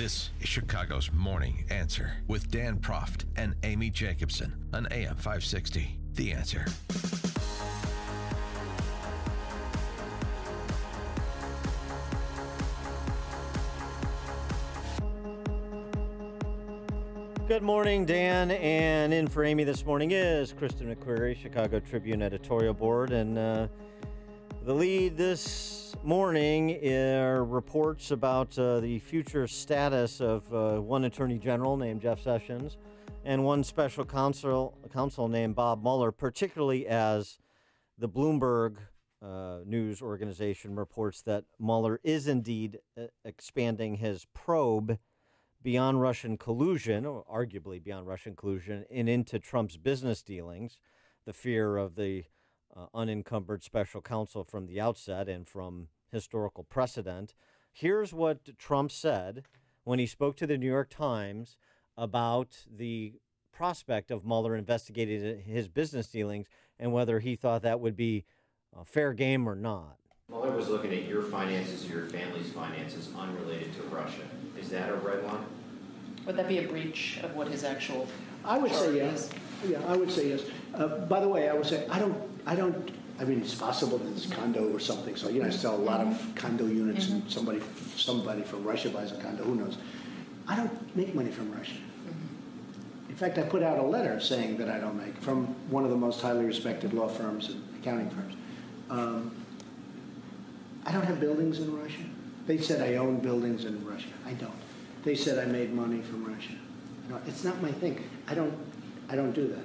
This is Chicago's Morning Answer with Dan Proft and Amy Jacobson on AM 560. The Answer. Good morning, Dan. And in for Amy this morning is Kristen McQuarrie, Chicago Tribune editorial board. And the lead this morning are reports about the future status of one attorney general named Jeff Sessions and one special counsel named Bob Mueller, particularly as the Bloomberg news organization reports that Mueller is indeed expanding his probe beyond Russian collusion, or arguably beyond Russian collusion, and into Trump's business dealings. The fear of the unencumbered special counsel from the outset and from historical precedent. Here's what Trump said when he spoke to the New York Times about the prospect of Mueller investigating his business dealings and whether he thought that would be fair game or not. Mueller was looking at your finances, your family's finances unrelated to Russia. Is that a red line? Would that be a breach of what his actual? I would say yes. Yeah, I would say yes. By the way, I would say I mean, it's possible that it's condo or something. So I sell a lot of condo units, and somebody from Russia buys a condo. Who knows? I don't make money from Russia. In fact, I put out a letter saying that I don't make from one of the most highly respected law firms and accounting firms. I don't have buildings in Russia. They said I own buildings in Russia. I don't. They said I made money from Russia. No, it's not my thing. I don't do that.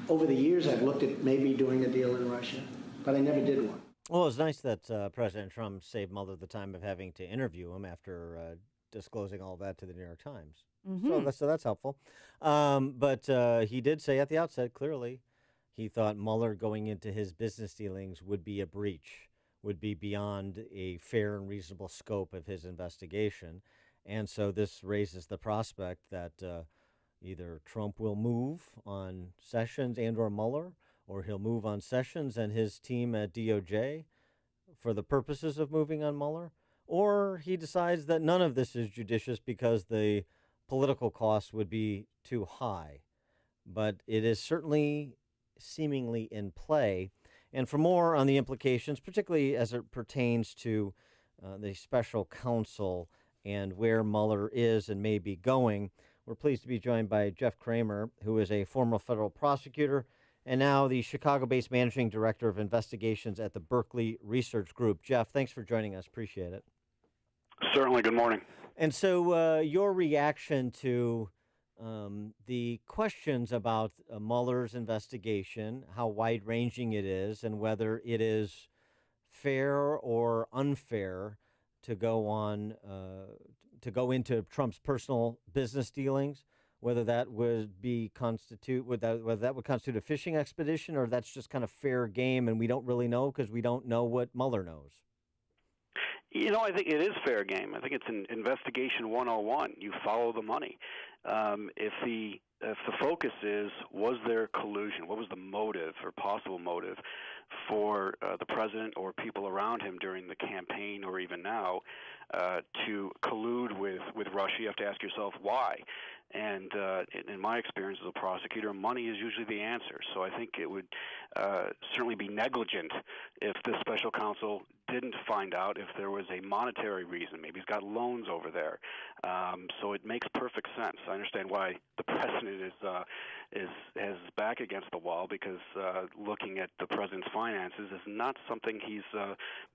Over the years, I've looked at maybe doing a deal in Russia, but I never did one. Well, it's nice that President Trump saved Mueller the time of having to interview him after disclosing all that to the New York Times. So that's helpful. But he did say at the outset, clearly, he thought Mueller going into his business dealings would be a breach, would be beyond a fair and reasonable scope of his investigation. And so this raises the prospect that either Trump will move on Sessions and or Mueller, or he'll move on Sessions and his team at DOJ for the purposes of moving on Mueller, or he decides that none of this is judicious because the political cost would be too high. But it is certainly seemingly in play. And for more on the implications, particularly as it pertains to the special counsel and where Mueller is and may be going, we're pleased to be joined by Jeff Cramer, who is a former federal prosecutor and now the Chicago-based managing director of investigations at the Berkeley Research Group. Jeff, thanks for joining us. Appreciate it. Certainly. Good morning. And so your reaction to the questions about Mueller's investigation, how wide-ranging it is, and whether it is fair or unfair to go into Trump's personal business dealings, whether that would constitute a fishing expedition, or that's just kind of fair game, and we don't really know because we don't know what Mueller knows. I think it is fair game. I think it's an investigation 101. You follow the money. If the focus is, was there collusion? What was the motive or possible motive for the president or people around him during the campaign or even now to collude with Russia? You have to ask yourself why. And in my experience as a prosecutor, money is usually the answer. So I think it would certainly be negligent if the special counsel didn't find out if there was a monetary reason. Maybe he's got loans over there. So it makes perfect sense. I understand why the president has his back against the wall, because looking at the president's finances is not something he's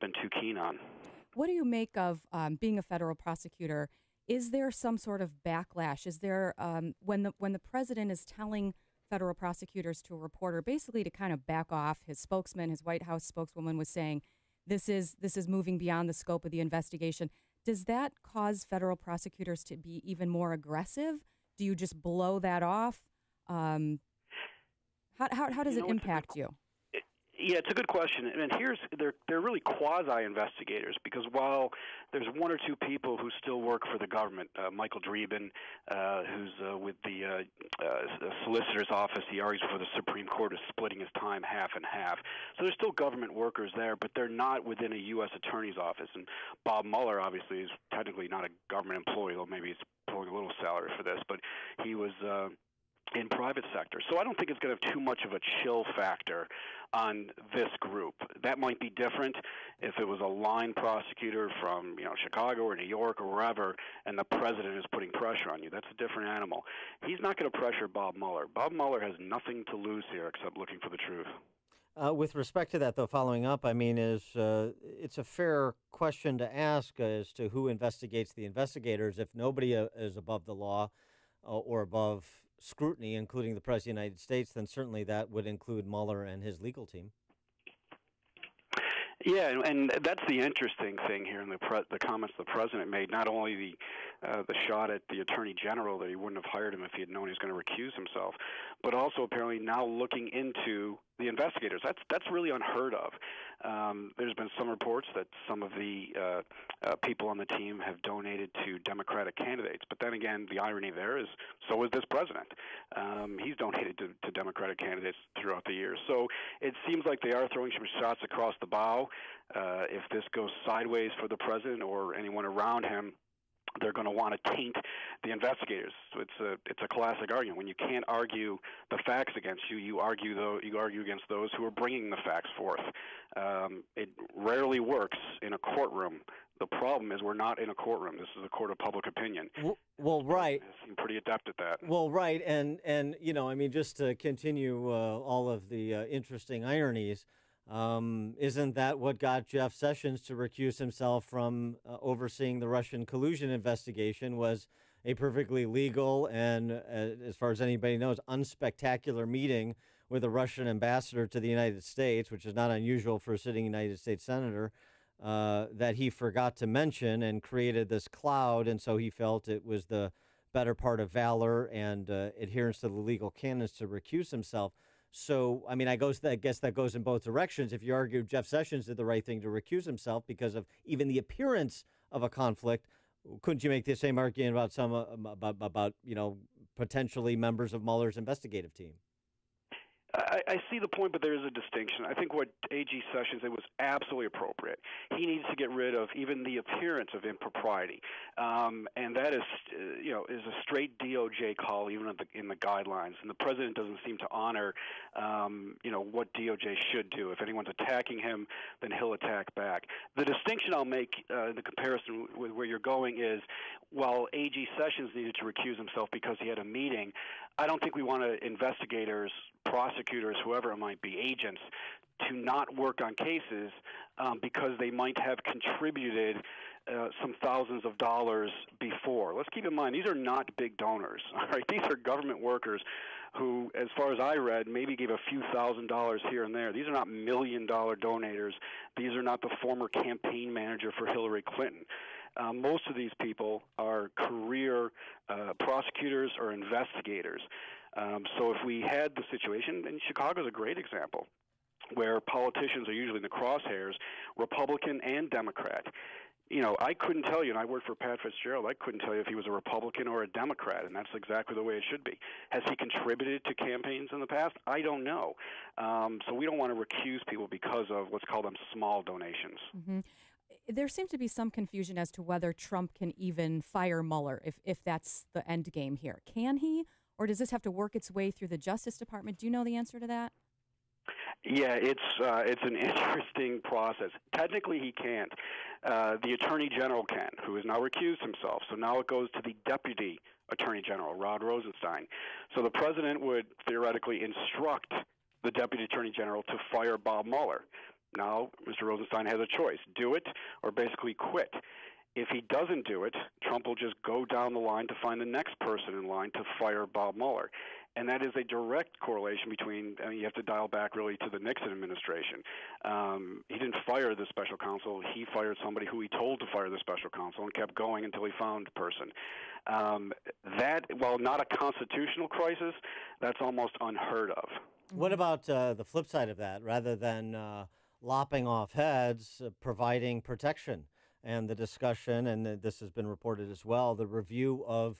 been too keen on. What do you make of being a federal prosecutor? Is there some sort of backlash? Is there when the president is telling federal prosecutors to a reporter basically to kind of back off? His spokesman, his White House spokeswoman, was saying this is moving beyond the scope of the investigation. Does that cause federal prosecutors to be even more aggressive? Do you just blow that off? How does it impact you? Yeah, it's a good question, and they're really quasi-investigators because while there's one or two people who still work for the government, Michael Dreeben, who's with the solicitor's office, he argues for the Supreme Court is splitting his time half and half. So there's still government workers there, but they're not within a U.S. attorney's office. And Bob Mueller obviously is technically not a government employee, though maybe he's pulling a little salary for this, but he was in private sector. So I don't think it's going to have too much of a chill factor on this group. That might be different if it was a line prosecutor from Chicago or New York or wherever, and the president is putting pressure on you. That's a different animal. He's not going to pressure Bob Mueller. Bob Mueller has nothing to lose here except looking for the truth. With respect to that, though, following up, I mean, it's a fair question to ask as to who investigates the investigators. If nobody is above the law or above scrutiny, including the President of the United States, then certainly that would include Mueller and his legal team. Yeah, and that's the interesting thing here in the comments the president made. Not only the shot at the attorney general that he wouldn't have hired him if he had known he was going to recuse himself, but also apparently now looking into the investigators. That's really unheard of. There's been some reports that some of the people on the team have donated to Democratic candidates, but then again, the irony there is so is this president. He's donated to Democratic candidates throughout the years. So it seems like they are throwing some shots across the bow. If this goes sideways for the president or anyone around him, they're going to want to taint the investigators. So it's a classic argument. When you can't argue the facts against you, you argue against those who are bringing the facts forth. It rarely works in a courtroom. The problem is we're not in a courtroom. This is a court of public opinion. Well, right. They seem pretty adept at that. Well, right, and I mean, just to continue all of the interesting ironies. Isn't that what got Jeff Sessions to recuse himself from overseeing the Russian collusion investigation? Was a perfectly legal and, as far as anybody knows, unspectacular meeting with a Russian ambassador to the United States, which is not unusual for a sitting United States senator, that he forgot to mention and created this cloud, and so he felt it was the better part of valor and adherence to the legal canons to recuse himself. So, I mean, I guess that goes in both directions. If you argue Jeff Sessions did the right thing to recuse himself because of even the appearance of a conflict, couldn't you make the same argument about about potentially members of Mueller's investigative team? I see the point, but there is a distinction. I think what A.G. Sessions did was absolutely appropriate. He needs to get rid of even the appearance of impropriety, and that is a straight DOJ call, even in the guidelines. And the president doesn't seem to honor, what DOJ should do. If anyone's attacking him, then he'll attack back. The distinction I'll make in the comparison with where you're going is, while A.G. Sessions needed to recuse himself because he had a meeting, I don't think we want investigators, prosecutors, whoever it might be, agents, to not work on cases because they might have contributed some thousands of dollars before. Let's keep in mind, these are not big donors. All right? These are government workers who, as far as I read, maybe gave a few $1,000s here and there. These are not million-dollar donators. These are not the former campaign manager for Hillary Clinton. Most of these people are career prosecutors or investigators. So if we had the situation, and Chicago is a great example, where politicians are usually in the crosshairs, Republican and Democrat. I couldn't tell you, and I worked for Pat Fitzgerald, I couldn't tell you if he was a Republican or a Democrat, and that's exactly the way it should be. Has he contributed to campaigns in the past? I don't know. So we don't want to recuse people because of, let's call them, small donations. Mm-hmm. There seems to be some confusion as to whether Trump can even fire Mueller, if that's the end game here. Can he, or does this have to work its way through the Justice Department? Do you know the answer to that? Yeah, it's an interesting process. Technically, he can't. The Attorney General can, who has now recused himself. So now it goes to the Deputy Attorney General, Rod Rosenstein. So the president would theoretically instruct the Deputy Attorney General to fire Bob Mueller. Now, Mr. Rosenstein has a choice: do it or basically quit. If he doesn't do it, Trump will just go down the line to find the next person in line to fire Bob Mueller. And that is a direct correlation between, you have to dial back really to the Nixon administration. He didn't fire the special counsel. He fired somebody who he told to fire the special counsel and kept going until he found the person. That, while not a constitutional crisis, that's almost unheard of. What about the flip side of that? Rather than lopping off heads, providing protection, and the discussion, and this has been reported as well, the review of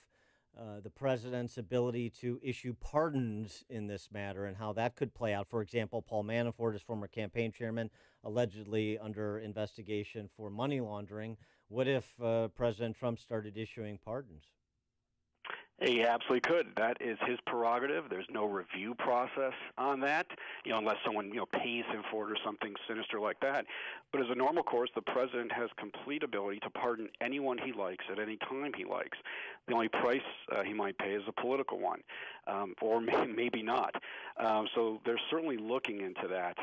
the president's ability to issue pardons in this matter and how that could play out. For example, Paul Manafort, his former campaign chairman, allegedly under investigation for money laundering. What if President Trump started issuing pardons? He absolutely could. That is his prerogative. There's no review process on that, unless someone, pays him for it or something sinister like that. But as a normal course, the president has complete ability to pardon anyone he likes at any time he likes. The only price he might pay is a political one, or maybe not. So they're certainly looking into that.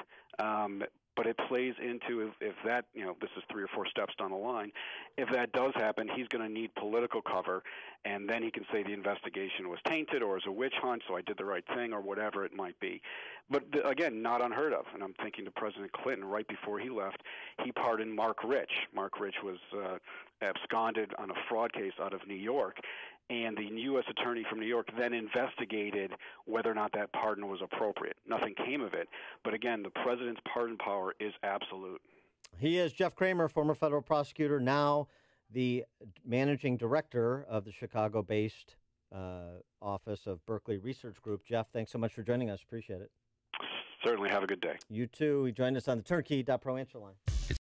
But it plays into if that, this is 3 or 4 steps down the line, if that does happen, he's going to need political cover, and then he can say the investigation was tainted or is a witch hunt, so I did the right thing or whatever it might be. But again, not unheard of. And I'm thinking to President Clinton right before he left, he pardoned Mark Rich. Mark Rich was absconded on a fraud case out of New York. And the U.S. attorney from New York then investigated whether or not that pardon was appropriate. Nothing came of it. But again, the president's pardon power is absolute. He is Jeff Cramer, former federal prosecutor, now the managing director of the Chicago-based office of Berkeley Research Group. Jeff, thanks so much for joining us. Appreciate it. Certainly. Have a good day. You too. He joined us on the Turnkey.Pro answer line.